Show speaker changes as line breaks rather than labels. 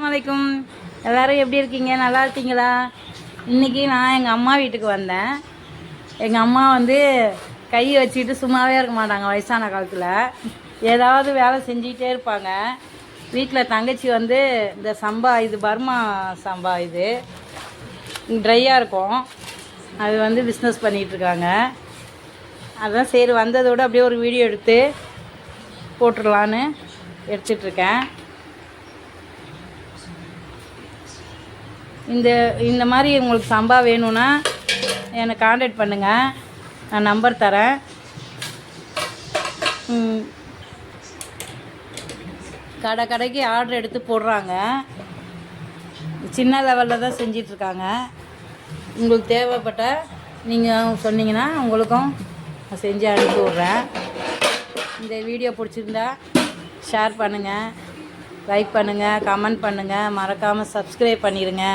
அலைக்கும். எல்லோரும் எப்படி இருக்கீங்க? நல்லா இருக்கீங்களா? இன்றைக்கி நான் எங்கள் அம்மா வீட்டுக்கு வந்தேன். எங்கள் அம்மா வந்து கையை வச்சுக்கிட்டு சும்மாவே இருக்க மாட்டாங்க. வயசான காலத்தில் ஏதாவது வேலை செஞ்சிகிட்டே இருப்பாங்க. வீட்டில் தங்கச்சி வந்து இந்த சம்பா, இது பர்மா சம்பா, இது ட்ரையாக இருக்கும், அது வந்து பிஸ்னஸ் பண்ணிகிட்ருக்காங்க. அதுதான் சரி வந்ததோடு அப்படியே ஒரு வீடியோ எடுத்து போட்டுடலான்னு எடுத்துட்ருக்கேன். இந்த மாதிரி உங்களுக்கு சம்பா வேணும்னா என்னை காண்டாக்ட் பண்ணுங்கள், நான் நம்பர் தரேன். கடைக்கு ஆர்டர் எடுத்து போடுறாங்க. சின்ன லெவலில் தான் செஞ்சிட்ருக்காங்க. உங்களுக்கு தேவைப்பட்ட நீங்கள் சொன்னீங்கன்னா உங்களுக்கும் நான் செஞ்சு அனுப்பி விட்றேன். இந்த வீடியோ பிடிச்சிருந்தா ஷேர் பண்ணுங்கள், லைக் பண்ணுங்கள், கமெண்ட் பண்ணுங்கள், மறக்காமல் சப்ஸ்கிரைப் பண்ணிடுங்க.